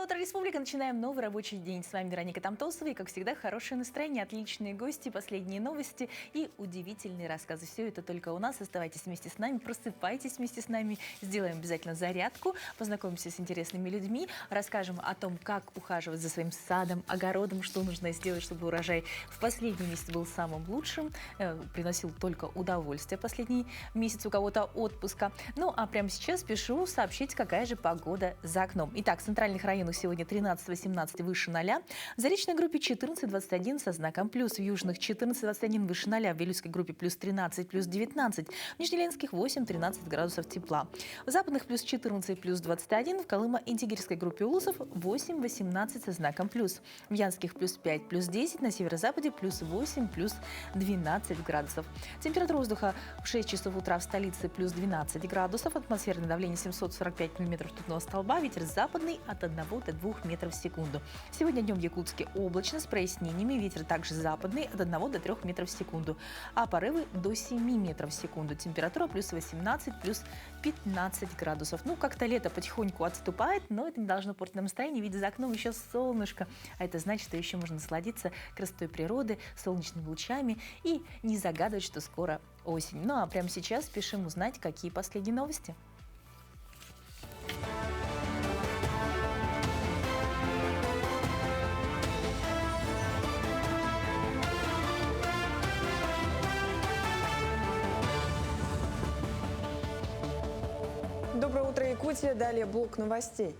утро, Республика. Начинаем новый рабочий день. С вами Вероника Тамтосова. И, как всегда, хорошее настроение, отличные гости, последние новости и удивительные рассказы. Все это только у нас. Оставайтесь вместе с нами, просыпайтесь вместе с нами. Сделаем обязательно зарядку, познакомимся с интересными людьми, расскажем о том, как ухаживать за своим садом, огородом, что нужно сделать, чтобы урожай в последний месяц был самым лучшим, приносил только удовольствие последний месяц у кого-то отпуска. Ну, а прямо сейчас спешу сообщить, какая же погода за окном. Итак, в центральных районах сегодня 13-18 выше 0, в Заречной группе 14-21 со знаком плюс, в южных 14-21 выше 0, в Вилюйской группе плюс 13, плюс 19, в Нижнеленских 8-13 градусов тепла, в западных плюс 14, плюс 21, в Колымо-Интегирской группе Улусов 8-18 со знаком плюс, в Янских плюс 5, плюс 10, на северо-западе плюс 8, плюс 12 градусов. Температура воздуха в 6 часов утра в столице плюс 12 градусов, атмосферное давление 745 миллиметров ртутного столба, ветер западный от 1 до 2 метров в секунду. Сегодня днем в Якутске облачно с прояснениями, ветер также западный от 1 до 3 метров в секунду, а порывы до 7 метров в секунду. Температура плюс 18, плюс 15 градусов. Ну, как-то лето потихоньку отступает, но это не должно портить нам настроение, ведь за окном еще солнышко. А это значит, что еще можно насладиться красотой природы, солнечными лучами и не загадывать, что скоро осень. Ну, а прямо сейчас спешим узнать, какие последние новости. Доброе утро, Якутия. Далее блок новостей.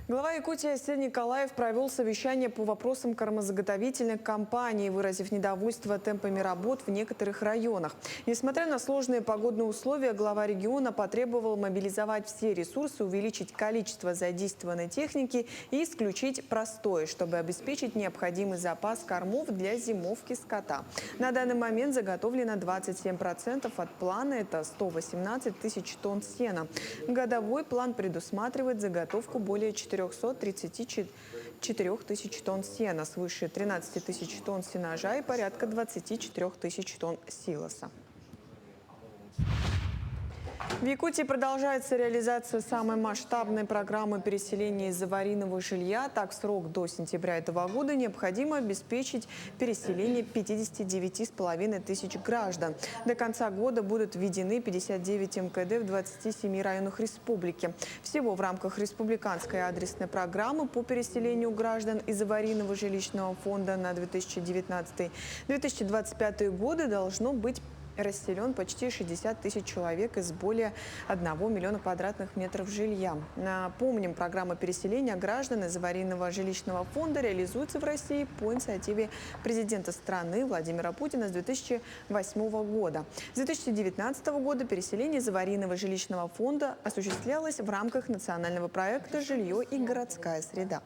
Глава Якутии Асель Николаев провел совещание по вопросам кормозаготовительных компаний, выразив недовольство темпами работ в некоторых районах. Несмотря на сложные погодные условия, глава региона потребовал мобилизовать все ресурсы, увеличить количество задействованной техники и исключить простой, чтобы обеспечить необходимый запас кормов для зимовки скота. На данный момент заготовлено 27% от плана, это 118 тысяч тонн сена. Годовой план предусматривает заготовку более 434 тысяч тонн сена, свыше 13 тысяч тонн сенажа и порядка 24 тысяч тонн силоса. В Якутии продолжается реализация самой масштабной программы переселения из аварийного жилья. Так, в срок до сентября этого года необходимо обеспечить переселение 59,5 тысяч граждан. До конца года будут введены 59 МКД в 27 районах республики. Всего в рамках республиканской адресной программы по переселению граждан из аварийного жилищного фонда на 2019-2025 годы должно быть расселен почти 60 тысяч человек из более 1 миллиона квадратных метров жилья. Напомним, программа переселения граждан из аварийного жилищного фонда реализуется в России по инициативе президента страны Владимира Путина с 2008 года. С 2019 года переселение из аварийного жилищного фонда осуществлялось в рамках национального проекта «Жилье и городская среда».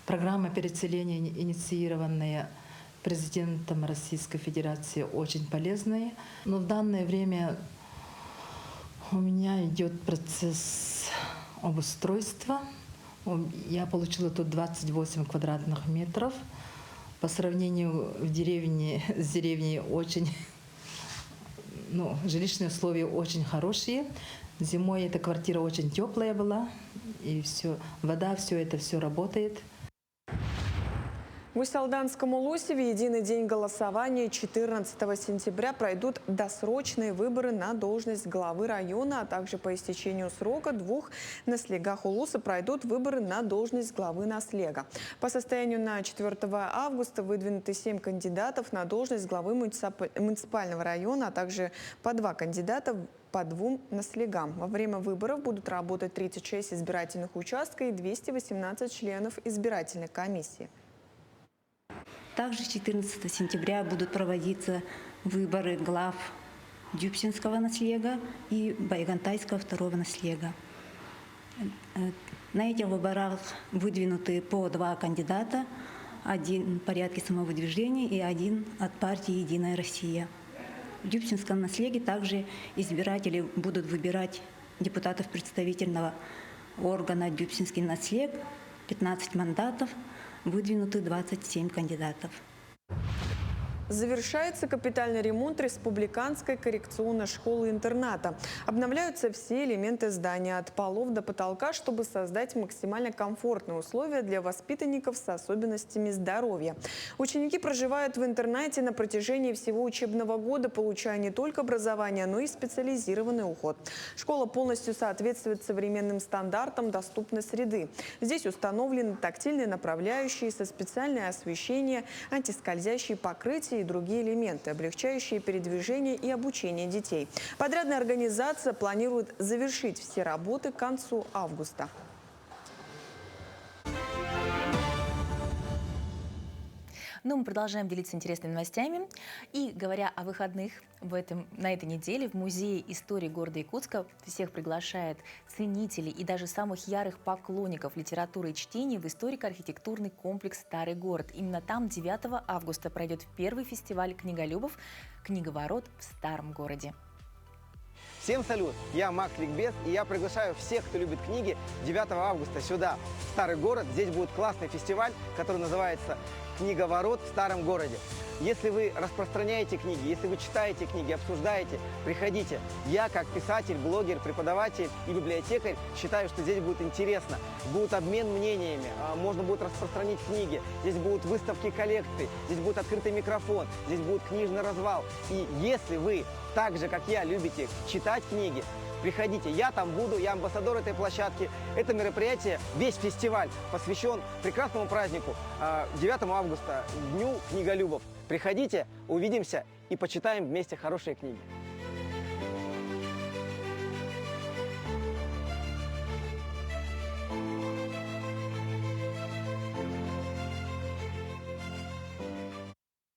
Программа переселения, инициированная президентом Российской Федерации, очень полезная. Но в данное время у меня идет процесс обустройства. Я получила тут 28 квадратных метров. По сравнению с деревней очень, жилищные условия очень хорошие. Зимой эта квартира очень теплая была, и вода, все работает. В Усть-Алданском Улусеве единый день голосования 14 сентября пройдут досрочные выборы на должность главы района, а также по истечению срока 2 наслегах Улуса пройдут выборы на должность главы наслега. По состоянию на 4 августа выдвинуты 7 кандидатов на должность главы муниципального района, а также по 2 кандидата по 2 наслегам. Во время выборов будут работать 36 избирательных участков и 218 членов избирательной комиссии. Также 14 сентября будут проводиться выборы глав Дюбсинского наслега и Байгантайского второго наслега. На этих выборах выдвинуты по 2 кандидата, один в порядке самовыдвижения и один от партии «Единая Россия». В Дюбсинском наслеге также избиратели будут выбирать депутатов представительного органа «Дюбсинский наслег», 15 мандатов, выдвинуты 27 кандидатов. Завершается капитальный ремонт республиканской коррекционной школы-интерната. Обновляются все элементы здания от полов до потолка, чтобы создать максимально комфортные условия для воспитанников с особенностями здоровья. Ученики проживают в интернате на протяжении всего учебного года, получая не только образование, но и специализированный уход. Школа полностью соответствует современным стандартам доступной среды. Здесь установлены тактильные направляющие со специальное освещение, антискользящие покрытия и другие элементы, облегчающие передвижение и обучение детей. Подрядная организация планирует завершить все работы к концу августа. Но мы продолжаем делиться интересными новостями. И говоря о выходных, на этой неделе в Музее истории города Якутска всех приглашает ценителей и даже самых ярых поклонников литературы и чтения в историко-архитектурный комплекс «Старый город». Именно там 9 августа пройдет первый фестиваль книголюбов «Книговорот в Старом городе». Всем салют! Я Макс Ликбез, и я приглашаю всех, кто любит книги, 9 августа сюда, в Старый город. Здесь будет классный фестиваль, который называется «Книговорот в Старом городе». Если вы распространяете книги, если вы читаете книги, обсуждаете, приходите. Я, как писатель, блогер, преподаватель и библиотекарь, считаю, что здесь будет интересно. Будет обмен мнениями, можно будет распространить книги, здесь будут выставки коллекций, здесь будет открытый микрофон, здесь будет книжный развал. И если вы, так же, как я, любите читать книги, приходите, я там буду, я амбассадор этой площадки. Это мероприятие, весь фестиваль посвящен прекрасному празднику 9 августа, Дню книголюбов. Приходите, увидимся и почитаем вместе хорошие книги.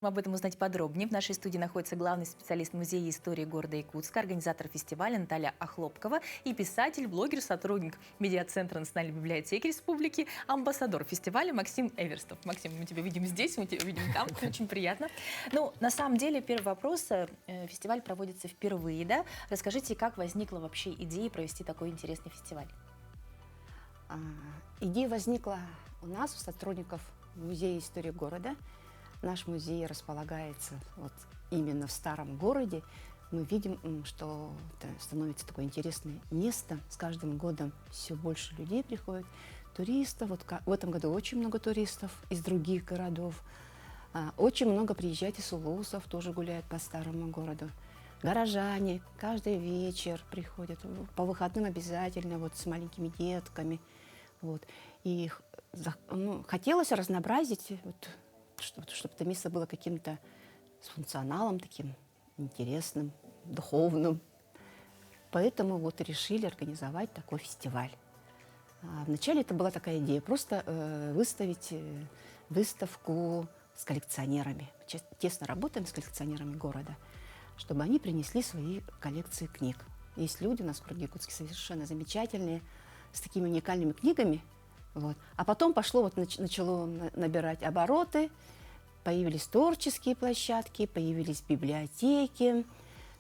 Об этом узнать подробнее. В нашей студии находится главный специалист Музея истории города Якутска, организатор фестиваля Наталья Охлопкова и писатель, блогер, сотрудник медиацентра Национальной библиотеки республики, амбассадор фестиваля Максим Эверстов. Максим, мы тебя видим здесь, мы тебя видим там, очень приятно. Ну, на самом деле, первый вопрос. Фестиваль проводится впервые, да? Расскажите, как возникла вообще идея провести такой интересный фестиваль? Идея возникла у нас, у сотрудников Музея истории города. Наш музей располагается вот именно в старом городе. Мы видим, что это становится такое интересное место. С каждым годом все больше людей приходит, туристов. Вот в этом году очень много туристов из других городов. Очень много приезжает из улусов, тоже гуляют по старому городу. Горожане каждый вечер приходят, по выходным обязательно, вот с маленькими детками. Вот. И хотелось разнообразить, вот, чтобы это место было каким-то с функционалом таким интересным, духовным. Поэтому вот решили организовать такой фестиваль. Вначале это была такая идея, просто выставить выставку с коллекционерами. Мы тесно работаем с коллекционерами города, чтобы они принесли свои коллекции книг. Есть люди у нас в городе Якутске совершенно замечательные, с такими уникальными книгами. Вот. А потом начало набирать обороты, появились творческие площадки, появились библиотеки,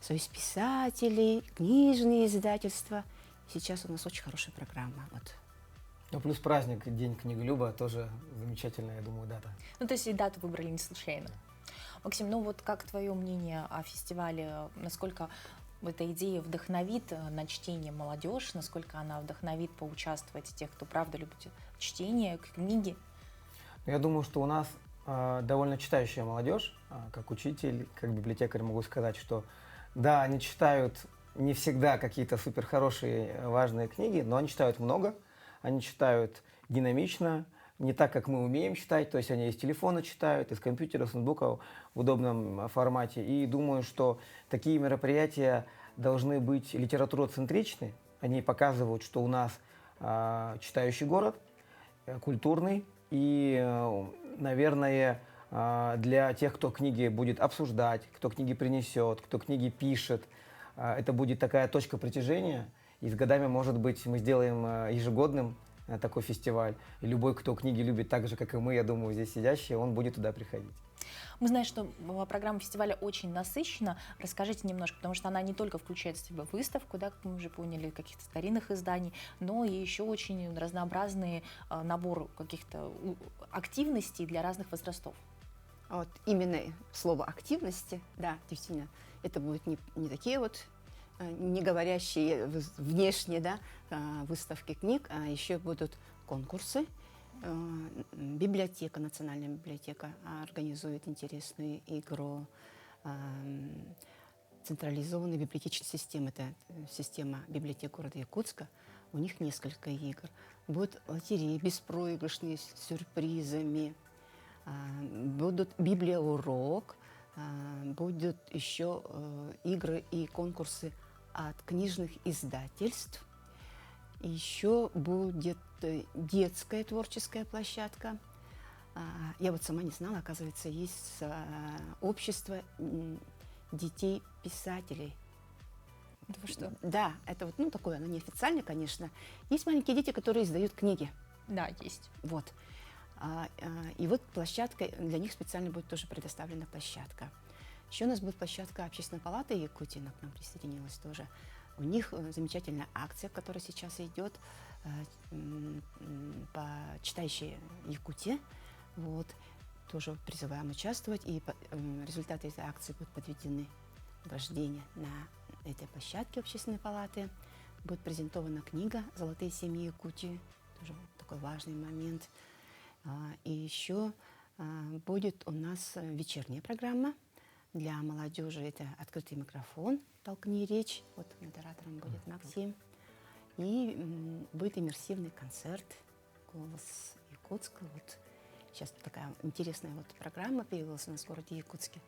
союз писателей, книжные издательства. Сейчас у нас очень хорошая программа. Вот. Ну, плюс праздник, День книголюба, тоже замечательная, я думаю, дата. Ну, то есть и дату выбрали не случайно. Максим, ну вот как твое мнение о фестивале? Насколько эта идея вдохновит на чтение молодежь, насколько она вдохновит поучаствовать тех, кто правда любит чтение, книги? Я думаю, что у нас довольно читающая молодежь. Как учитель, как библиотекарь могу сказать, что да, они читают не всегда какие-то супер хорошие, важные книги, но они читают много, они читают динамично, не так, как мы умеем читать, то есть они из телефона читают, из компьютера, с ноутбука в удобном формате. И думаю, что такие мероприятия должны быть литературоцентричны. Они показывают, что у нас читающий город, культурный и, наверное, для тех, кто книги будет обсуждать, кто книги принесет, кто книги пишет, это будет такая точка притяжения. И с годами, может быть, мы сделаем ежегодным такой фестиваль. И любой, кто книги любит так же, как и мы, я думаю, здесь сидящие, он будет туда приходить. Мы знаем, что программа фестиваля очень насыщена. Расскажите немножко, потому что она не только включает в себя выставку, да, как мы уже поняли, каких-то старинных изданий, но и еще очень разнообразный набор каких-то активностей для разных возрастов. Вот именно слово активности, да, действительно, это будут не такие вот не говорящие внешне, да, выставки книг, а еще будут конкурсы. Библиотека, Национальная библиотека организует интересную игру. Централизованная библиотечная система, это система библиотек города Якутска. У них несколько игр. Будут лотереи беспроигрышные с сюрпризами. Будут библиоурок. Будут еще игры и конкурсы от книжных издательств. Еще будет детская творческая площадка. Я вот сама не знала, оказывается, есть общество детей-писателей. Да вы что? Да, это вот, ну, такое, оно неофициально, конечно. Есть маленькие дети, которые издают книги. Да, есть. Вот. И вот площадка, для них специально будет тоже предоставлена площадка. Еще у нас будет площадка Общественной палаты Якутии, она к нам присоединилась тоже. У них замечательная акция, которая сейчас идет по читающей Якутии. Вот. Тоже призываем участвовать, и результаты этой акции будут подведены в рождение на этой площадке Общественной палаты. Будет презентована книга «Золотые семьи Якутии», тоже такой важный момент. И еще будет у нас вечерняя программа для молодежи. Это открытый микрофон «Толкни речь». Вот модератором будет Максим. И будет иммерсивный концерт «Голос Якутска». Вот сейчас такая интересная вот программа появилась у нас в городе Якутске.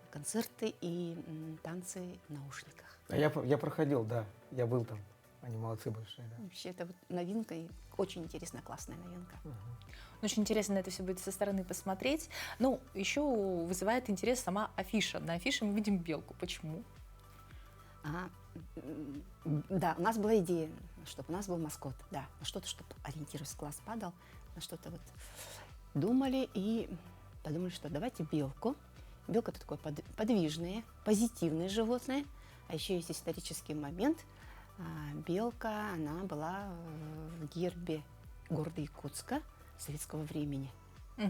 Концерты и танцы в наушниках. Я проходил, да, я был там. Они молодцы большие, да. Вообще это вот новинка, и очень интересная, классная новинка. Очень интересно на это все будет со стороны посмотреть. Ну, еще вызывает интерес сама афиша. На афише мы видим белку. Почему? Да, у нас была идея, чтобы у нас был маскот, да, на что-то, чтобы ориентируясь, глаз падал, на что-то вот думали и подумали, что давайте белку. Белка — это такое подвижное, позитивное животное, а еще есть исторический момент. Белка, она была в гербе города Якутска советского времени.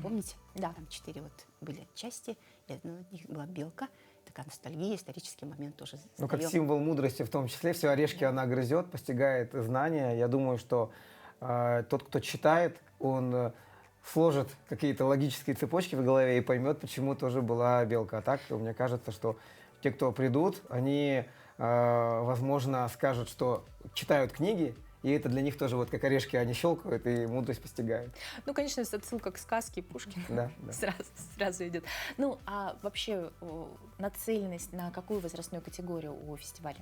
Помните? Да. Там 4 вот были части, и одна из них была белка. Такая ностальгия, исторический момент тоже. Ну, как создаём. символ мудрости в том числе. Все орешки она грызет, постигает знания. Я думаю, что тот, кто читает, он сложит какие-то логические цепочки в голове и поймет, почему тоже была белка. А так, мне кажется, что те, кто придут, они, возможно, скажут, что читают книги, и это для них тоже вот как орешки они щелкают и мудрость постигают. Ну, конечно, отсылка к сказке Пушкина Да, да. сразу идет. Ну, а вообще нацеленность на какую возрастную категорию у фестиваля?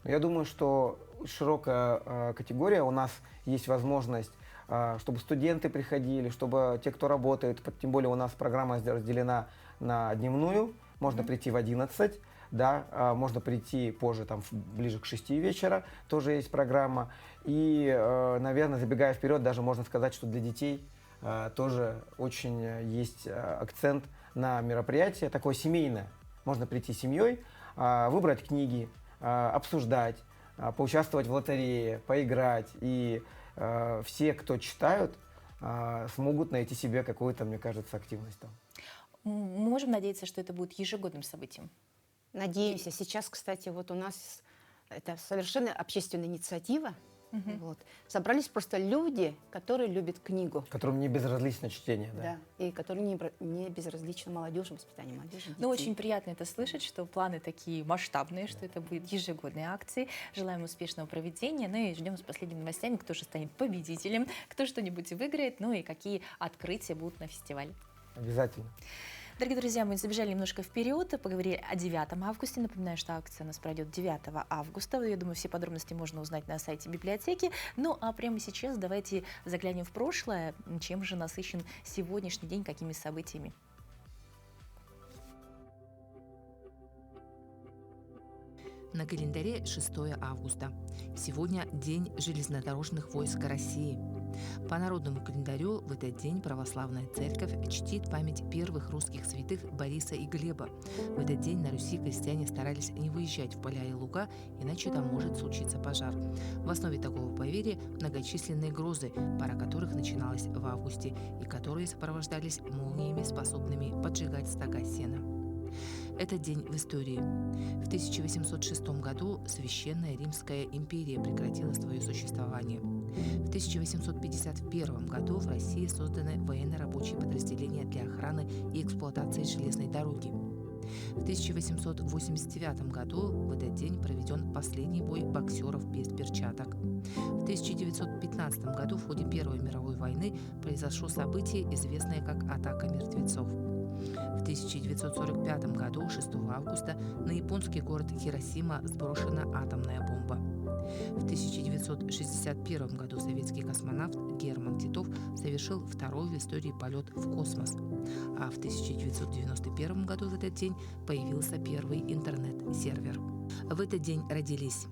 Я думаю, что широкая категория. У нас есть возможность, чтобы студенты приходили, чтобы те, кто работает, тем более у нас программа разделена на дневную, можно прийти в 11, да, можно прийти позже, там, ближе к 6 вечера, тоже есть программа. И, наверное, забегая вперед, даже можно сказать, что для детей тоже очень есть акцент на мероприятие, такое семейное. Можно прийти с семьей, выбрать книги, обсуждать, поучаствовать в лотерее, поиграть. И все, кто читают, смогут найти себе какую-то, мне кажется, активность там. Мы можем надеяться, что это будет ежегодным событием? Надеемся. Сейчас, кстати, вот у нас это совершенно общественная инициатива. Вот. Собрались просто люди, которые любят книгу. Которым не безразлично чтение, да. Да, и которые не безразличны молодежи, воспитанию молодежи. Ну, детей. очень приятно это слышать, что планы такие масштабные, что это будет ежегодные акции. Желаем успешного проведения, ну и ждем с последними новостями, кто же станет победителем, кто что-нибудь выиграет, ну и какие открытия будут на фестивале. Обязательно. Дорогие друзья, мы забежали немножко вперед, поговорили о 9 августе. Напоминаю, что акция у нас пройдет 9 августа. Я думаю, все подробности можно узнать на сайте библиотеки. Ну, а прямо сейчас давайте заглянем в прошлое. Чем же насыщен сегодняшний день, какими событиями? На календаре 6 августа. Сегодня День железнодорожных войск России. По народному календарю в этот день православная церковь чтит память первых русских святых Бориса и Глеба. В этот день на Руси крестьяне старались не выезжать в поля и луга, иначе там может случиться пожар. В основе такого поверья многочисленные грозы, пора которых начиналась в августе и которые сопровождались молниями, способными поджигать стога сена. Этот день в истории. В 1806 году Священная Римская империя прекратила свое существование. В 1851 году в России созданы военно-рабочие подразделения для охраны и эксплуатации железной дороги. В 1889 году в этот день проведен последний бой боксеров без перчаток. В 1915 году в ходе Первой мировой войны произошло событие, известное как «Атака мертвецов». В 1945 году, 6 августа, на японский город Хиросима сброшена атомная бомба. В 1961 году советский космонавт Герман Титов совершил второй в истории полет в космос. А в 1991 году в этот день появился первый интернет-сервер. В этот день родились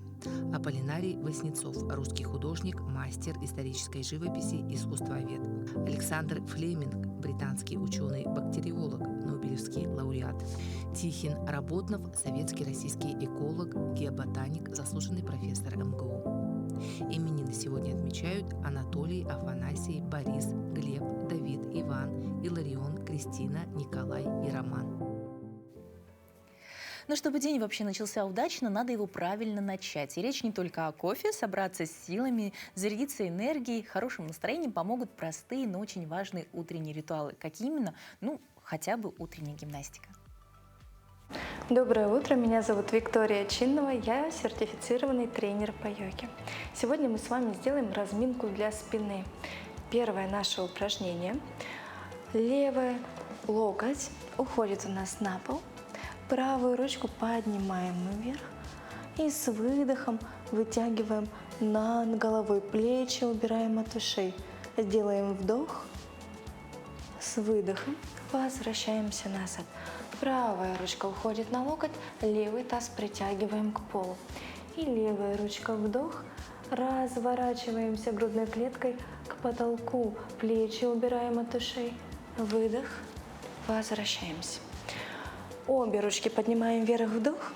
Аполлинарий Васнецов, русский художник, мастер исторической живописи, искусствовед. Александр Флеминг, британский ученый-бактериолог, Нобелевский лауреат. Тихин Работнов, советский российский эколог, геоботаник, заслуженный профессор МГУ. Именины сегодня отмечают Анатолий, Афанасий, Борис, Глеб, Давид, Иван, Иларион, Кристина, Николай и Роман. Но чтобы день вообще начался удачно, надо его правильно начать. И речь не только о кофе. Собраться с силами, зарядиться энергией, хорошим настроением помогут простые, но очень важные утренние ритуалы. Какие именно? Ну, хотя бы утренняя гимнастика. Доброе утро, меня зовут Виктория Чиннова, я сертифицированный тренер по йоге. Сегодня мы с вами сделаем разминку для спины. Первое наше упражнение. Левый локоть уходит у нас на пол. Правую ручку поднимаем вверх и с выдохом вытягиваем над головой, плечи убираем от ушей. Сделаем вдох, с выдохом возвращаемся назад. Правая ручка уходит на локоть, левый таз притягиваем к полу. И левая ручка вдох, разворачиваемся грудной клеткой к потолку, плечи убираем от ушей. Выдох, возвращаемся. Обе ручки поднимаем вверх, вдох,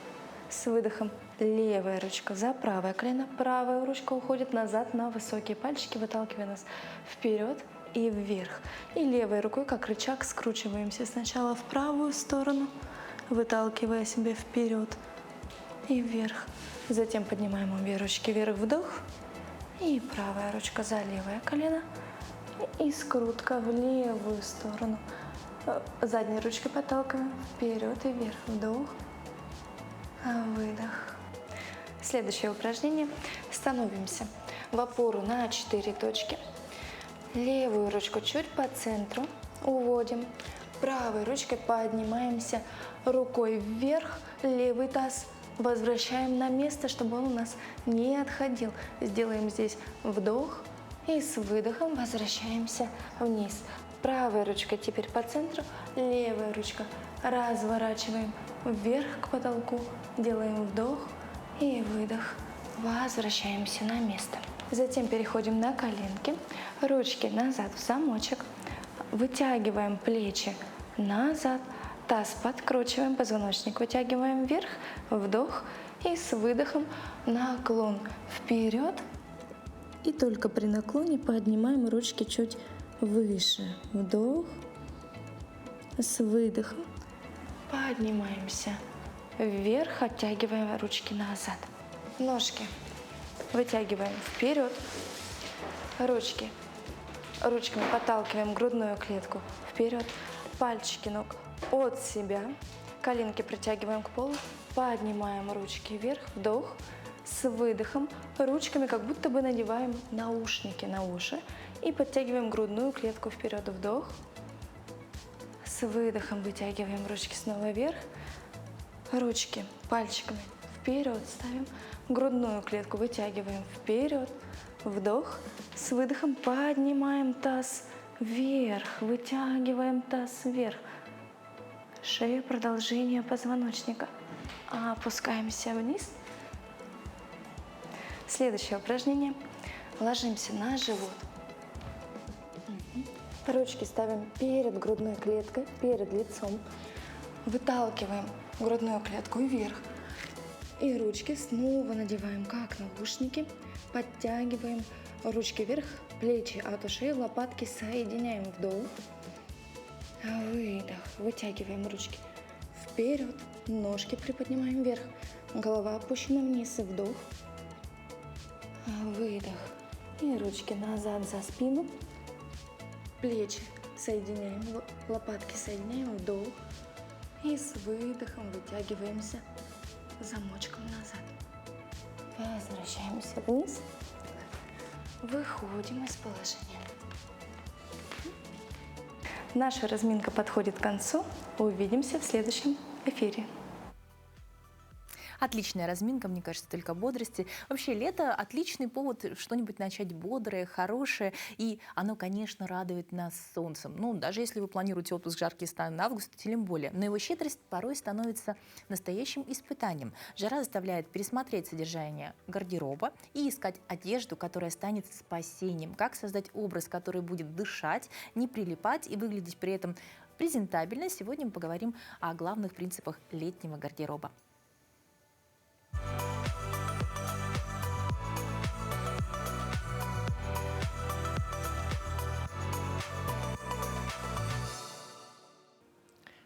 с выдохом левая ручка за правое колено, правая ручка уходит назад на высокие пальчики, выталкивая нас вперед и вверх. И левой рукой, как рычаг, скручиваемся сначала в правую сторону, выталкивая себя вперед и вверх. Затем поднимаем обе ручки вверх, вдох, и правая ручка за левое колено, и скрутка в левую сторону. Задней ручкой подталкиваем вперед и вверх. Вдох, выдох. Следующее упражнение. Становимся в опору на 4 точки. Левую ручку чуть по центру уводим. Правой ручкой поднимаемся рукой вверх. Левый таз возвращаем на место, чтобы он у нас не отходил. Сделаем здесь вдох и с выдохом возвращаемся вниз. Правой ручкой теперь по центру, левая ручка разворачиваем вверх к потолку, делаем вдох и выдох, возвращаемся на место. Затем переходим на коленки, ручки назад в замочек, вытягиваем плечи назад, таз подкручиваем, позвоночник вытягиваем вверх, вдох и с выдохом наклон вперед. И только при наклоне поднимаем ручки чуть выше. Вдох. С выдохом поднимаемся вверх, оттягиваем ручки назад. Ножки вытягиваем вперед. Ручками подталкиваем грудную клетку вперед. Пальчики ног от себя. Коленки протягиваем к полу. Поднимаем ручки вверх. Вдох. С выдохом ручками как будто бы надеваем наушники на уши. И подтягиваем грудную клетку вперед. Вдох. С выдохом вытягиваем ручки снова вверх. Ручки пальчиками вперед ставим. Грудную клетку вытягиваем вперед. Вдох. С выдохом поднимаем таз вверх. Вытягиваем таз вверх. Шея, продолжение позвоночника. Опускаемся вниз. Следующее упражнение. Ложимся на живот. Ручки ставим перед грудной клеткой, перед лицом. Выталкиваем грудную клетку вверх. И ручки снова надеваем как наушники. Подтягиваем ручки вверх, плечи от ушей, лопатки соединяем. Вдох. Выдох. Вытягиваем ручки вперед. Ножки приподнимаем вверх. Голова опущена вниз. Вдох. Выдох. И ручки назад за спину. Плечи соединяем, лопатки соединяем. Вдох. И с выдохом вытягиваемся замочком назад. Возвращаемся вниз. Выходим из положения. Наша разминка подходит к концу. Увидимся в следующем эфире. Отличная разминка, мне кажется, только бодрости. Вообще, лето – отличный повод что-нибудь начать бодрое, хорошее. И оно, конечно, радует нас солнцем. Ну, даже если вы планируете отпуск в жаркие страны на август, тем более. Но его щедрость порой становится настоящим испытанием. Жара заставляет пересмотреть содержание гардероба и искать одежду, которая станет спасением. Как создать образ, который будет дышать, не прилипать и выглядеть при этом презентабельно. Сегодня мы поговорим о главных принципах летнего гардероба.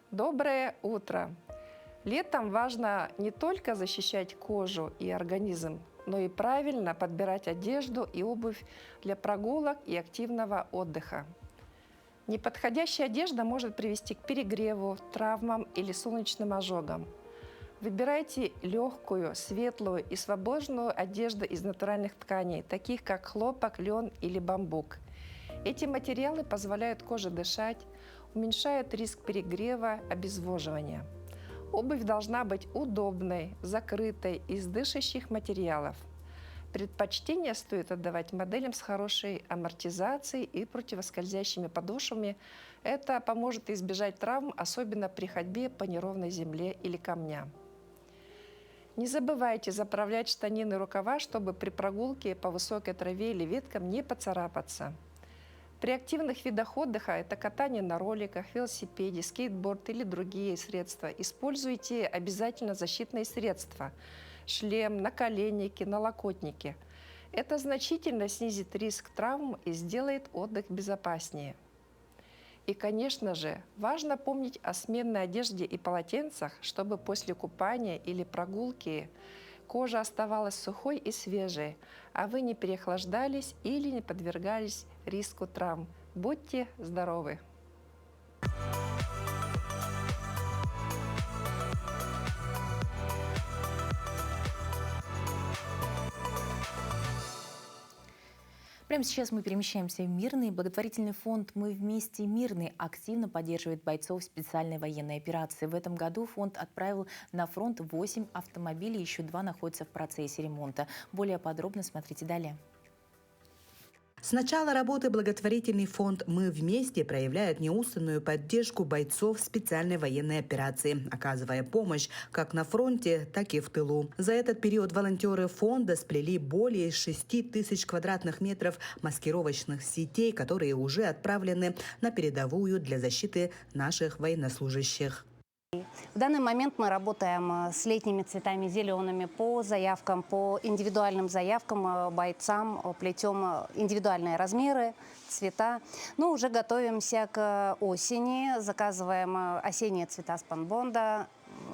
Доброе утро! Летом важно не только защищать кожу и организм, но и правильно подбирать одежду и обувь для прогулок и активного отдыха. Неподходящая одежда может привести к перегреву, травмам или солнечным ожогам. Выбирайте легкую, светлую и свободную одежду из натуральных тканей, таких как хлопок, лен или бамбук. Эти материалы позволяют коже дышать, уменьшают риск перегрева, обезвоживания. Обувь должна быть удобной, закрытой, из дышащих материалов. Предпочтение стоит отдавать моделям с хорошей амортизацией и противоскользящими подошвами. Это поможет избежать травм, особенно при ходьбе по неровной земле или камням. Не забывайте заправлять штанины и рукава, чтобы при прогулке по высокой траве или веткам не поцарапаться. При активных видах отдыха, это катание на роликах, велосипеде, скейтборд или другие средства, используйте обязательно защитные средства – шлем, наколенники, налокотники. Это значительно снизит риск травм и сделает отдых безопаснее. И, конечно же, важно помнить о сменной одежде и полотенцах, чтобы после купания или прогулки кожа оставалась сухой и свежей, а вы не переохлаждались или не подвергались риску травм. Будьте здоровы! Прямо сейчас мы перемещаемся в Мирный. Благотворительный фонд «Мы вместе Мирный» активно поддерживает бойцов специальной военной операции. В этом году фонд отправил на фронт 8 автомобилей, еще 2 находятся в процессе ремонта. Более подробно смотрите далее. С начала работы благотворительный фонд «Мы вместе» проявляет неустанную поддержку бойцов специальной военной операции, оказывая помощь как на фронте, так и в тылу. За этот период волонтеры фонда сплели более 6 тысяч квадратных метров маскировочных сетей, которые уже отправлены на передовую для защиты наших военнослужащих. В данный момент мы работаем с летними цветами зелеными по заявкам, по индивидуальным заявкам бойцам, плетем индивидуальные размеры, цвета. Ну, уже готовимся к осени, заказываем осенние цвета спанбонда,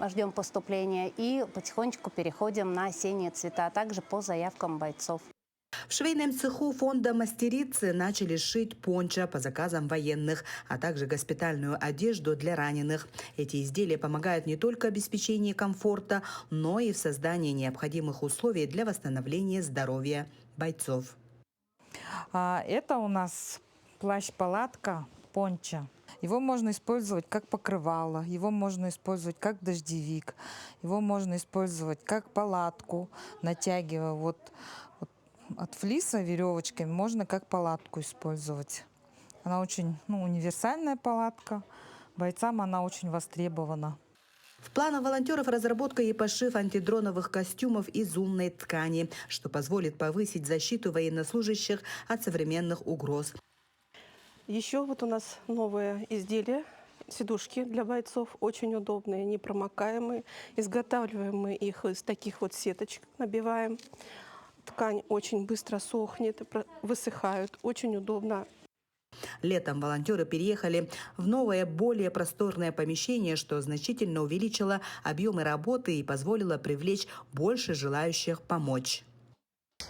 ждем поступления и потихонечку переходим на осенние цвета, также по заявкам бойцов. В швейном цеху фонда «Мастерицы» начали шить пончо по заказам военных, а также госпитальную одежду для раненых. Эти изделия помогают не только в обеспечении комфорта, но и в создании необходимых условий для восстановления здоровья бойцов. Это у нас плащ-палатка пончо. Его можно использовать как покрывало, его можно использовать как дождевик, его можно использовать как палатку, натягивая вот от флиса веревочками, можно как палатку использовать. Она очень универсальная палатка, бойцам она очень востребована. В планах волонтеров разработка и пошив антидроновых костюмов из умной ткани, что позволит повысить защиту военнослужащих от современных угроз. Еще вот у нас новое изделие. Сидушки для бойцов очень удобные, непромокаемые. Изготавливаем мы их из таких вот сеточек, набиваем. Ткань очень быстро сохнет, высыхают, очень удобно. Летом волонтеры переехали в новое, более просторное помещение, что значительно увеличило объемы работы и позволило привлечь больше желающих помочь.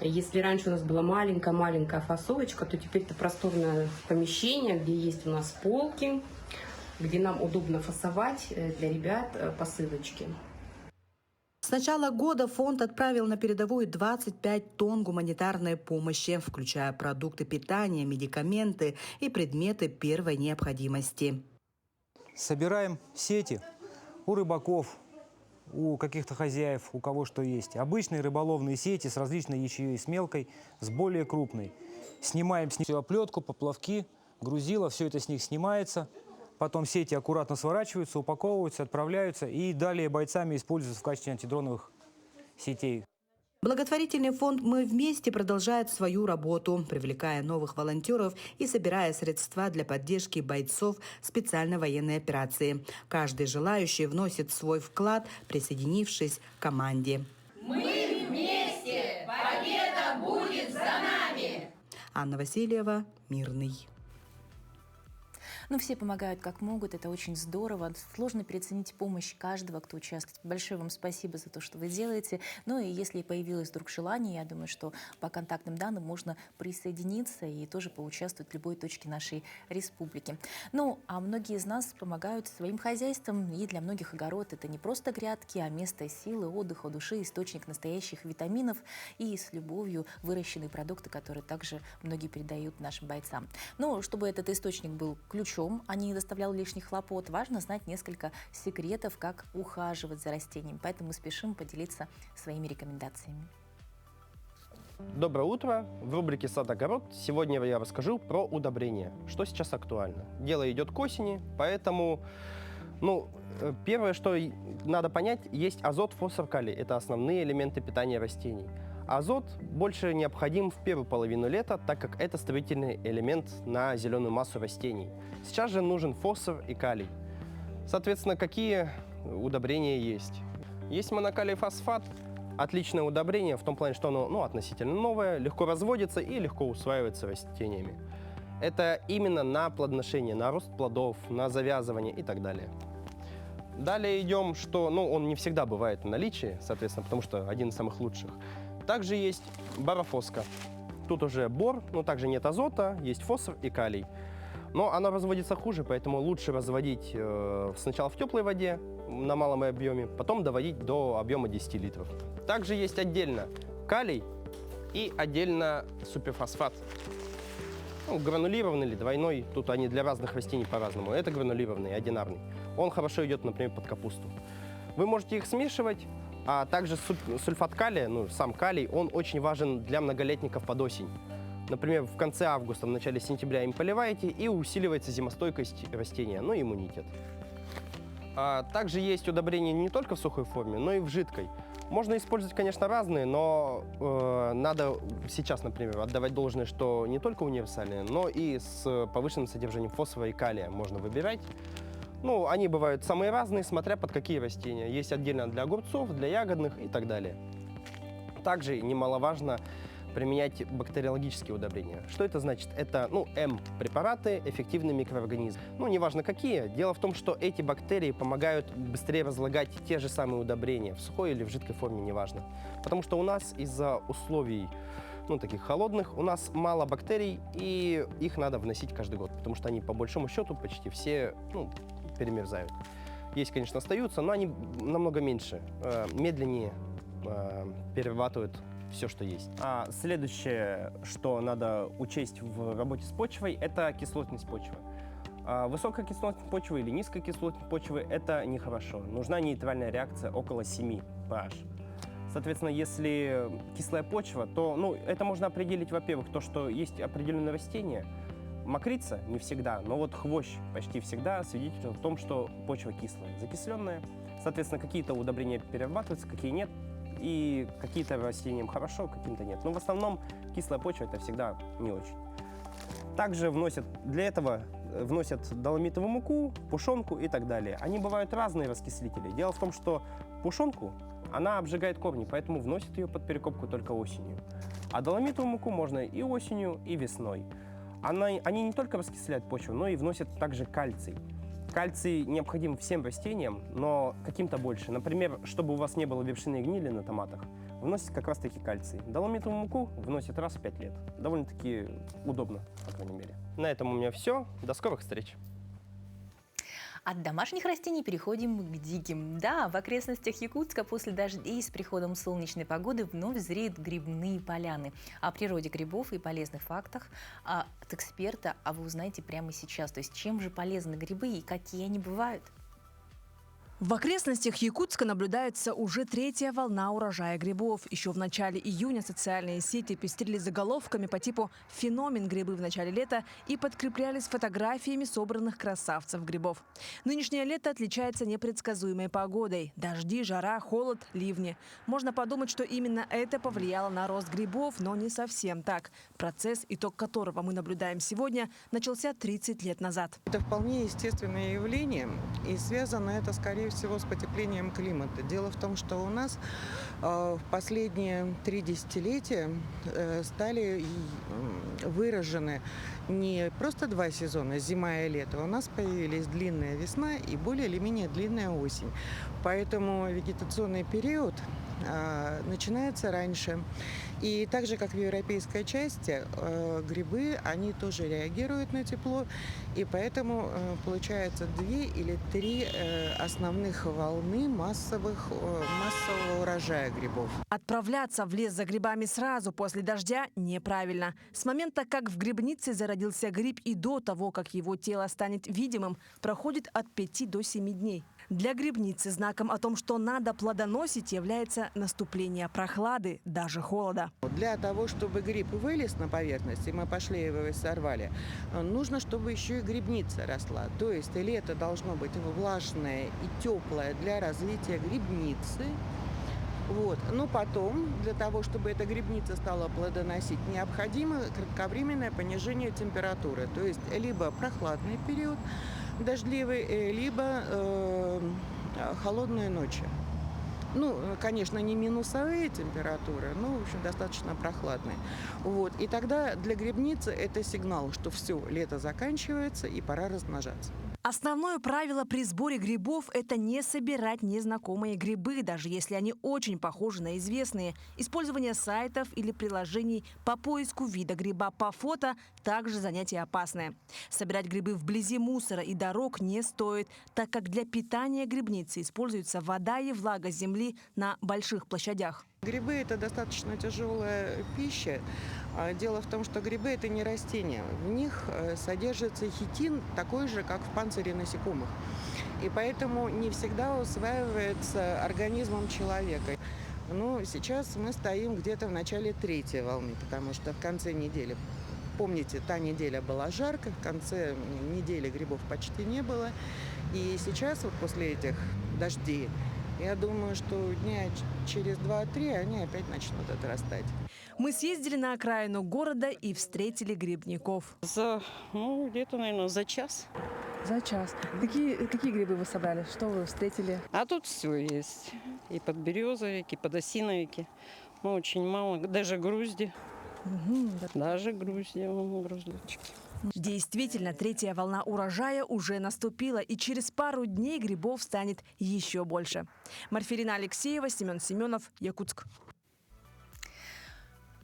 Если раньше у нас была маленькая фасовочка, то теперь это просторное помещение, где есть у нас полки, где нам удобно фасовать для ребят посылочки. С начала года фонд отправил на передовую 25 тонн гуманитарной помощи, включая продукты питания, медикаменты и предметы первой необходимости. Собираем сети у рыбаков, у каких-то хозяев, у кого что есть. Обычные рыболовные сети с различной ячеей, с мелкой, с более крупной. Снимаем с них оплетку, поплавки, грузила, все это с них снимается. Потом сети аккуратно сворачиваются, упаковываются, отправляются и далее бойцами используются в качестве антидроновых сетей. Благотворительный фонд «Мы вместе» продолжает свою работу, привлекая новых волонтеров и собирая средства для поддержки бойцов специальной военной операции. Каждый желающий вносит свой вклад, присоединившись к команде. Мы вместе! Победа будет за нами! Анна Васильева, Мирный. Ну, все помогают как могут, это очень здорово. Сложно переоценить помощь каждого, кто участвует. Большое вам спасибо за то, что вы делаете. Ну и если появилось вдруг желание, я думаю, что по контактным данным можно присоединиться и тоже поучаствовать в любой точке нашей республики. Ну, а многие из нас помогают своим хозяйством, и для многих огород это не просто грядки, а место силы, отдыха, души, источник настоящих витаминов и с любовью выращенные продукты, которые также многие передают нашим бойцам. Но чтобы этот источник был ключом, а не доставлял лишних хлопот, важно знать несколько секретов, как ухаживать за растениями. Поэтому спешим поделиться своими рекомендациями. Доброе утро! В рубрике «Сад-огород» сегодня я расскажу про удобрения, что сейчас актуально. Дело идет к осени, поэтому первое, что надо понять, есть азот, фосфор, калий. Это основные элементы питания растений. Азот больше необходим в первую половину лета, так как это строительный элемент на зеленую массу растений. Сейчас же нужен фосфор и калий. Соответственно, какие удобрения есть? Есть монокалий фосфат. Отличное удобрение в том плане, что оно относительно новое, легко разводится и легко усваивается растениями. Это именно на плодоношение, на рост плодов, на завязывание и так далее. Далее идем, что он не всегда бывает в наличии, соответственно, потому что один из самых лучших. Также есть борофоска. Тут уже бор, но также нет азота, есть фосфор и калий. Но она разводится хуже, поэтому лучше разводить сначала в теплой воде на малом объеме, потом доводить до объема 10 литров. Также есть отдельно калий и отдельно суперфосфат. Гранулированный или двойной, тут они для разных растений по-разному. Это гранулированный, одинарный. Он хорошо идет, например, под капусту. Вы можете их смешивать. А также сульфат калия, сам калий, он очень важен для многолетников под осень. Например, в конце августа, в начале сентября им поливаете, и усиливается зимостойкость растения, иммунитет. Также есть удобрения не только в сухой форме, но и в жидкой. Можно использовать, конечно, разные, но надо сейчас, например, отдавать должное, что не только универсальные, но и с повышенным содержанием фосфора и калия можно выбирать. Они бывают самые разные, смотря под какие растения. Есть отдельно для огурцов, для ягодных и так далее. Также немаловажно применять бактериологические удобрения. Что это значит? Это, М-препараты, эффективные микроорганизмы. Неважно какие. Дело в том, что эти бактерии помогают быстрее разлагать те же самые удобрения, в сухой или в жидкой форме, неважно. Потому что у нас из-за условий таких холодных, у нас мало бактерий, и их надо вносить каждый год, потому что они, по большому счету, почти все перемерзают. Есть, конечно, остаются, но они намного меньше, медленнее перерабатывают все, что есть. Следующее, что надо учесть в работе с почвой, это кислотность почвы. Высокая кислотность почвы или низкая кислотность почвы – это нехорошо. Нужна нейтральная реакция около 7 pH. Соответственно, если кислая почва, то это можно определить, во-первых, то, что есть определенные растения. Мокрица не всегда, но вот хвощ почти всегда свидетельствует о том, что почва кислая, закисленная. Соответственно, какие-то удобрения перерабатываются, какие нет. И какие-то растениям хорошо, каким-то нет. Но в основном кислая почва это всегда не очень. Также для этого вносят доломитовую муку, пушонку и так далее. Они бывают разные раскислители. Дело в том, что пушонку, она обжигает корни, поэтому вносят ее под перекопку только осенью. А доломитовую муку можно и осенью, и весной. Они не только раскисляют почву, но и вносят также кальций. Кальций необходим всем растениям, но каким-то больше. Например, чтобы у вас не было вершинной гнили на томатах, вносят как раз-таки кальций. Доломитовую муку вносят раз в 5 лет. Довольно-таки удобно, по крайней мере. На этом у меня все. До скорых встреч! От домашних растений переходим к диким. Да, в окрестностях Якутска после дождей с приходом солнечной погоды вновь зреют грибные поляны. О природе грибов и полезных фактах от эксперта вы узнаете прямо сейчас. То есть чем же полезны грибы и какие они бывают? В окрестностях Якутска наблюдается уже третья волна урожая грибов. Еще в начале июня социальные сети пестрили заголовками по типу «Феномен грибы в начале лета» и подкреплялись фотографиями собранных красавцев грибов. Нынешнее лето отличается непредсказуемой погодой. Дожди, жара, холод, ливни. Можно подумать, что именно это повлияло на рост грибов, но не совсем так. Процесс, итог которого мы наблюдаем сегодня, начался 30 лет назад. Это вполне естественное явление, и связано это, скорее всего, с потеплением климата. Дело в том, что у нас в последние 3 десятилетия стали выражены не просто 2 сезона, зима и лето. У нас появились длинная весна и более или менее длинная осень. Поэтому вегетационный период начинается раньше. И так же, как в европейской части, грибы, они тоже реагируют на тепло. И поэтому получается 2 или 3 основных волны массового урожая грибов. Отправляться в лес за грибами сразу после дождя неправильно. С момента, как в грибнице зародился гриб, и до того, как его тело станет видимым, проходит от 5 до 7 дней. Для грибницы знаком о том, что надо плодоносить, является наступление прохлады, даже холода. Для того, чтобы гриб вылез на поверхность, и мы пошли его и сорвали, нужно, чтобы еще и грибница росла. То есть лето должно быть влажное и теплое для развития грибницы. Но потом, для того, чтобы эта грибница стала плодоносить, необходимо кратковременное понижение температуры. То есть либо прохладный период, дождливый, либо холодные ночи. Конечно, не минусовые температуры, но, в общем, достаточно прохладные. И тогда для грибницы это сигнал, что все, лето заканчивается и пора размножаться. Основное правило при сборе грибов – это не собирать незнакомые грибы, даже если они очень похожи на известные. Использование сайтов или приложений по поиску вида гриба по фото – также занятие опасное. Собирать грибы вблизи мусора и дорог не стоит, так как для питания грибницы используется вода и влага земли на больших площадях. Грибы – это достаточно тяжелая пища. Дело в том, что грибы – это не растения. В них содержится хитин такой же, как в панцире насекомых. И поэтому не всегда усваивается организмом человека. Сейчас мы стоим где-то в начале 3-й волны, потому что в конце недели, помните, та неделя была жарко, в конце недели грибов почти не было. И сейчас, после этих дождей, я думаю, что дня через 2-3 они опять начнут отрастать. Мы съездили на окраину города и встретили грибников. Где-то, наверное, за час. За час. Какие грибы вы собрали? Что вы встретили? А тут все есть. И подберезовики, и подосиновики. Очень мало. Даже грузди. Даже грузди. Груздочки. Действительно, 3-я волна урожая уже наступила, и через пару дней грибов станет еще больше. Марфелина Алексеева, Семен Семенов, Якутск.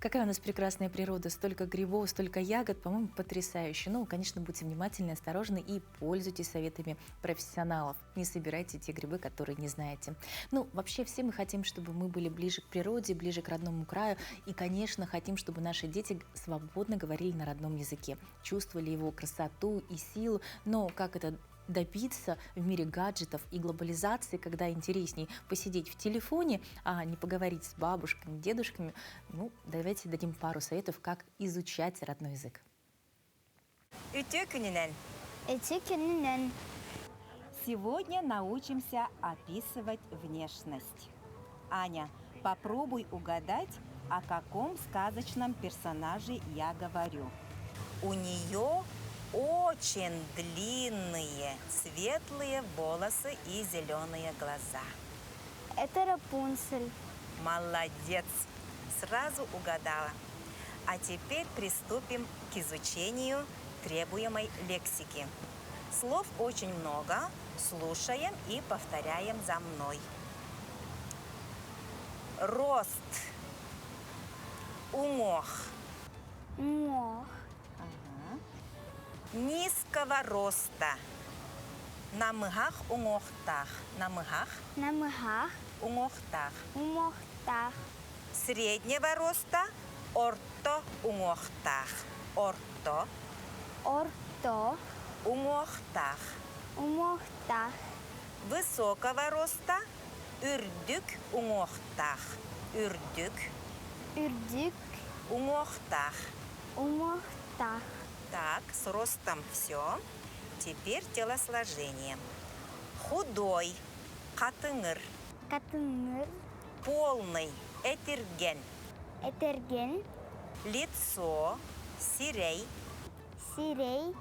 Какая у нас прекрасная природа, столько грибов, столько ягод, по-моему, потрясающе. Конечно, будьте внимательны, осторожны и пользуйтесь советами профессионалов. Не собирайте те грибы, которые не знаете. Вообще все мы хотим, чтобы мы были ближе к природе, ближе к родному краю. И, конечно, хотим, чтобы наши дети свободно говорили на родном языке, чувствовали его красоту и силу. Но как это добиться в мире гаджетов и глобализации, когда интересней посидеть в телефоне, а не поговорить с бабушками, дедушками? Давайте дадим пару советов, как изучать родной язык. Сегодня научимся описывать внешность. Аня, попробуй угадать, о каком сказочном персонаже я говорю. У нее очень длинные светлые волосы и зеленые глаза. Это Рапунцель. Молодец! Сразу угадала. А теперь приступим к изучению требуемой лексики. Слов очень много. Слушаем и повторяем за мной. Рост. Умох. Мох. Низкого роста. Намыгах умохтах. Намыгах. Намыгах. Умохтах. Умохтах. Среднего роста. Орто умохтах. Орто. Орто. Умохтах. Умохтах. Высокого роста. Үрдүк умохтах. Үрдүк. Үрдүк. Умохтах. Умохтах. Так, с ростом все. Теперь телосложение. Худой. Катыңыр. Катыңыр. Полный. Этерген. Этерген. Лицо. Сирей. Сирей.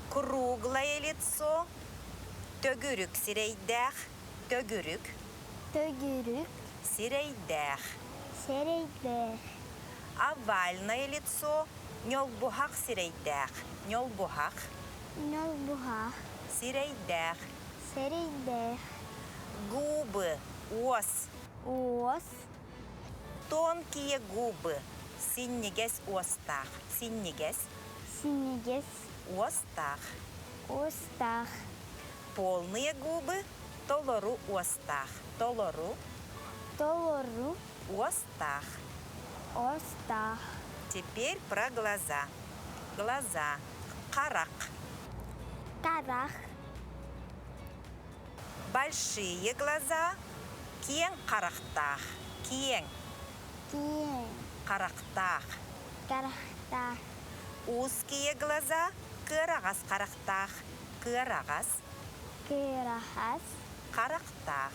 Круглое лицо. Төгүрүк сирейдах. Төгүрүк. Төгүрүк. Сирейдах. Сирейдах. Овальное лицо. Нёлбухак сирейдах. Нёлбухак. Нёлбухак. Сирейдах. Сирейдах. Губы. Ос. Ос. Тонкие губы. Синнигес остах. Синнигес. Синнигес. Остах. Остах. Полные губы. Толору остах. Толору. Толору. Остах. Остах. Теперь про глаза. Глаза. Карак. Карах. Большие глаза. Кең карактах. Кең. Кең. Карактах. Карахтах. Узкие глаза. Кырагас карактах. Кырагас. Кырагас. Карактах.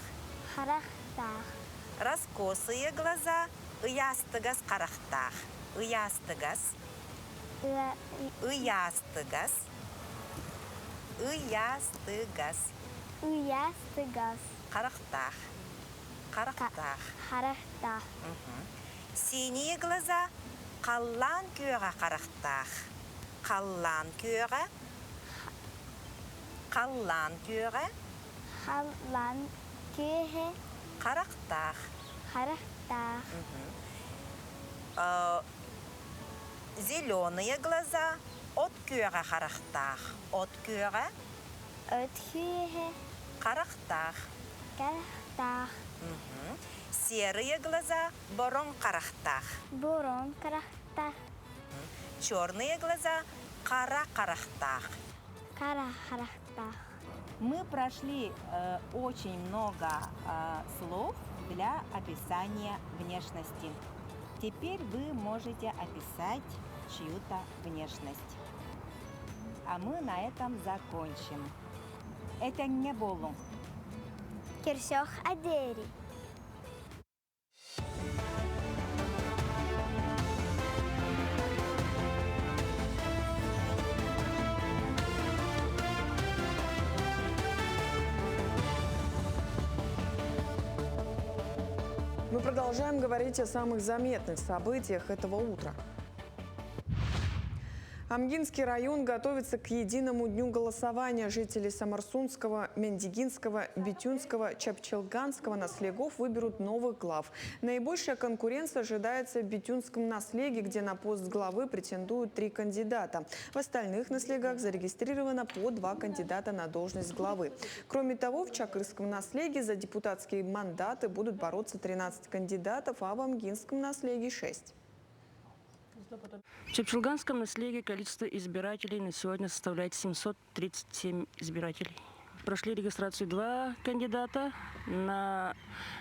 Карахтах. Раскосые глаза. Ыястыгас карактах. Ыястыгас. Ыястыгас. Ыястыгас. Ыястыгас. Карактах. Карактах. Карахтах. Синие глаза. Каллан күйөға карактах. Каллан күйөға. Каллан күйөға. Каллан күйөға. Карактах. Карахтах. Зеленые глаза. От күйөға карактах. От күйөға. От күйөға. Карактах. Карахтах. Серые глаза. Борон карактах. Борон карахтах. Черные глаза. Кара карактах. Кара карахтах. Мы прошли очень много слов для описания внешности. Теперь вы можете описать чью-то внешность. А мы на этом закончим. Это не болу. Кирсёх адери. Мы продолжаем говорить о самых заметных событиях этого утра. Амгинский район готовится к единому дню голосования. Жители Самарсунского, Мендигинского, Битюнского, Чапчелганского наслегов выберут новых глав. Наибольшая конкуренция ожидается в Битюнском наслеге, где на пост главы претендуют 3 кандидата. В остальных наслегах зарегистрировано по 2 кандидата на должность главы. Кроме того, в Чакырском наслеге за депутатские мандаты будут бороться 13 кандидатов, а в Амгинском наслеге 6. В Чапчелганском наслеге количество избирателей на сегодня составляет 737 избирателей. Прошли регистрацию 2 кандидата, на